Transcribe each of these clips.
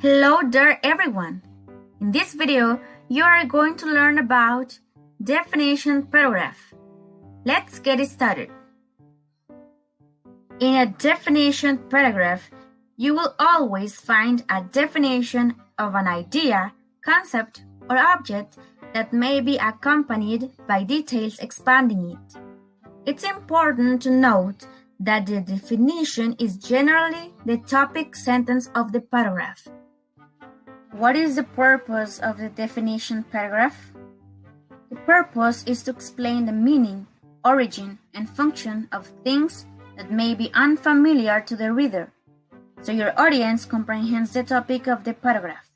Hello there everyone! In this video, you are going to learn about definition paragraph. Let's get started. In a definition paragraph, you will always find a definition of an idea, concept, or object that may be accompanied by details expanding it. It's important to note that the definition is generally the topic sentence of the paragraph. What is the purpose of the definition paragraph? The purpose is to explain the meaning, origin, and function of things that may be unfamiliar to the reader, so your audience comprehends the topic of the paragraph.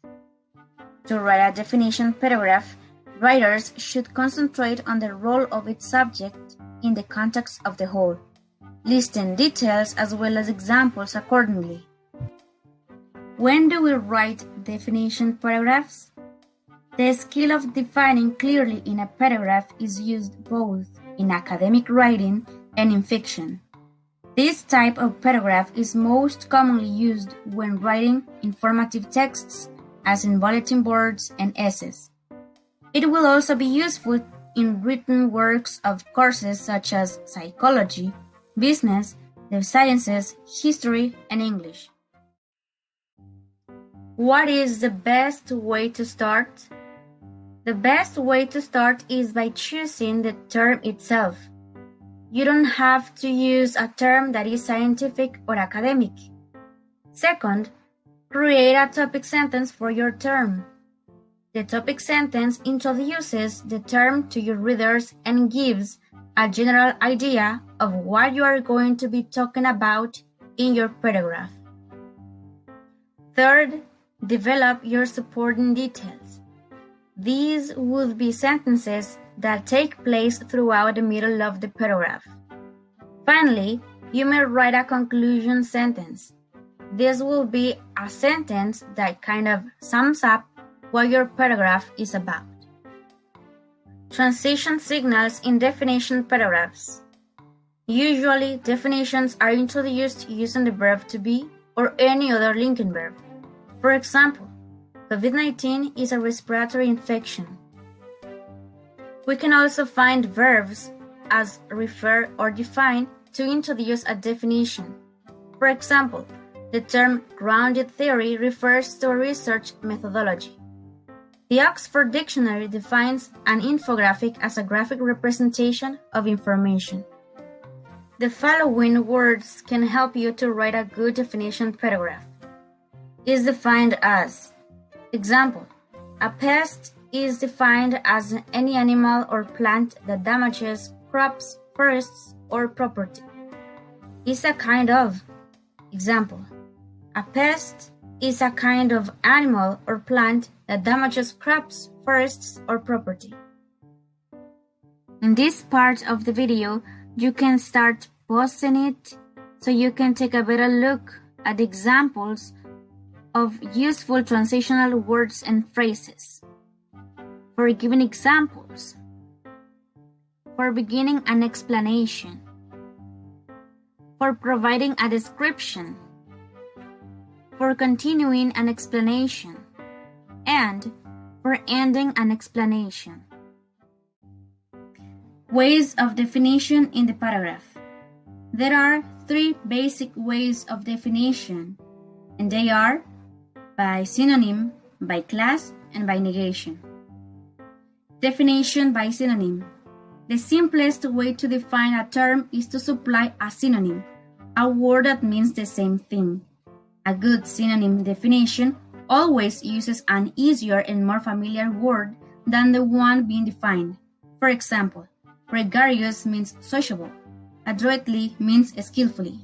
To write a definition paragraph, writers should concentrate on the role of its subject in the context of the whole, listing details as well as examples accordingly. When do we write definition paragraphs? The skill of defining clearly in a paragraph is used both in academic writing and in fiction. This type of paragraph is most commonly used when writing informative texts, as in bulletin boards and essays. It will also be useful in written works of courses such as psychology, business, the sciences, history, and English. What is the best way to start? The best way to start is by choosing the term itself. You don't have to use a term that is scientific or academic. Second, create a topic sentence for your term. The topic sentence introduces the term to your readers and gives a general idea of what you are going to be talking about in your paragraph. Third, develop your supporting details. These would be sentences that take place throughout the middle of the paragraph. Finally, you may write a conclusion sentence. This will be a sentence that kind of sums up what your paragraph is about. Transition signals in definition paragraphs. Usually, definitions are introduced using the verb to be or any other linking verb. For example, COVID-19 is a respiratory infection. We can also find verbs as refer or define to introduce a definition. For example, the term grounded theory refers to a research methodology. The Oxford Dictionary defines an infographic as a graphic representation of information. The following words can help you to write a good definition paragraph. Is defined as. Example, a pest is defined as any animal or plant that damages crops, forests, or property. Is a kind of. Example, a pest is a kind of animal or plant that damages crops, forests, or property. In this part of the video, you can start pausing it so you can take a better look at the examples of useful transitional words and phrases. For giving examples. For beginning an explanation. For providing a description. For continuing an explanation. And for ending an explanation. Ways of definition in the paragraph. There are 3 basic ways of definition, and they are by synonym, by class, and by negation. Definition by synonym. The simplest way to define a term is to supply a synonym, a word that means the same thing. A good synonym definition always uses an easier and more familiar word than the one being defined. For example, gregarious means sociable. Adroitly means skillfully.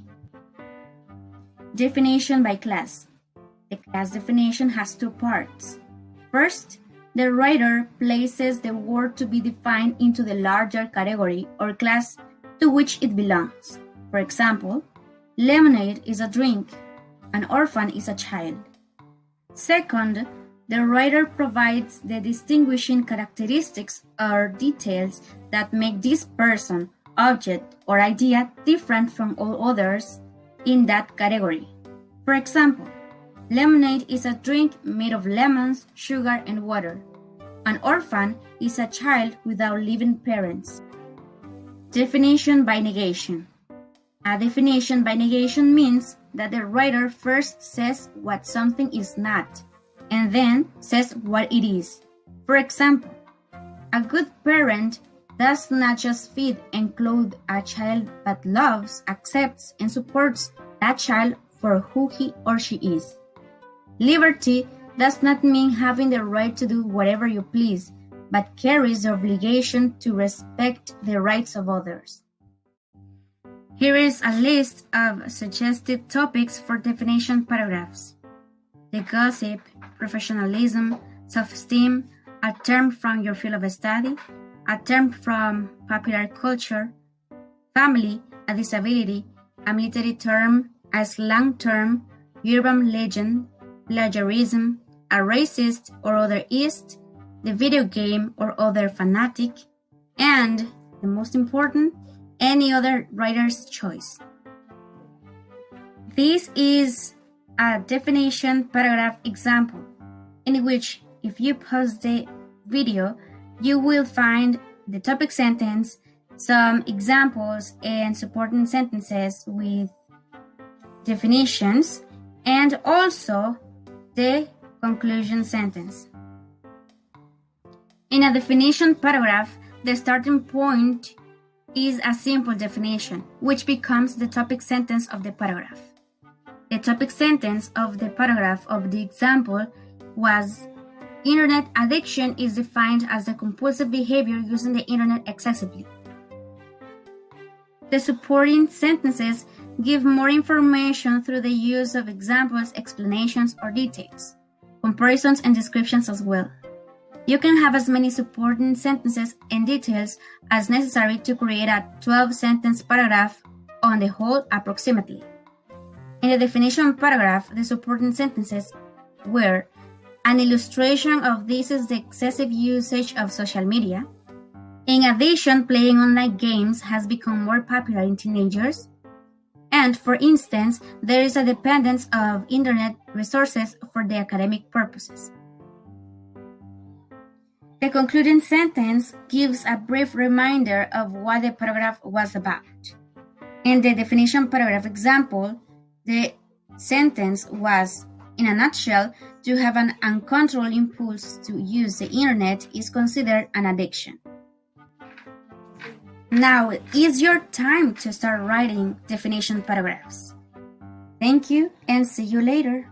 Definition by class. The class definition has 2 parts. First, the writer places the word to be defined into the larger category or class to which it belongs. For example, lemonade is a drink, an orphan is a child. Second, the writer provides the distinguishing characteristics or details that make this person, object, or idea different from all others in that category. For example, Lemonade is a drink made of lemons, sugar, and water. An orphan is a child without living parents. Definition by negation. A definition by negation means that the writer first says what something is not, and then says what it is. For example, a good parent does not just feed and clothe a child, but loves, accepts, and supports that child for who he or she is. Liberty does not mean having the right to do whatever you please, but carries the obligation to respect the rights of others. Here is a list of suggested topics for definition paragraphs. The gossip, professionalism, self-esteem, a term from your field of study, a term from popular culture, family, a disability, a military term, a slang term, urban legend, plagiarism, a racist or other ist, the video game or other fanatic, and, the most important, any other writer's choice. This is a definition paragraph example, in which if you pause the video, you will find the topic sentence, some examples and supporting sentences with definitions, and also the conclusion sentence. In a definition paragraph, the starting point is a simple definition, which becomes the topic sentence of the paragraph. The topic sentence of the paragraph of the example was, Internet addiction is defined as the compulsive behavior using the Internet excessively. The supporting sentences give more information through the use of examples, explanations, or details, comparisons, and descriptions as well. You can have as many supporting sentences and details as necessary to create a 12-sentence paragraph on the whole approximately. In the definition paragraph, the supporting sentences were, an illustration of this is the excessive usage of social media. In addition, playing online games has become more popular in teenagers. And for instance, there is a dependence of internet resources for the academic purposes. The concluding sentence gives a brief reminder of what the paragraph was about. In the definition paragraph example, the sentence was, in a nutshell, to have an uncontrolled impulse to use the internet is considered an addiction. Now is your time to start writing definition paragraphs. Thank you and see you later.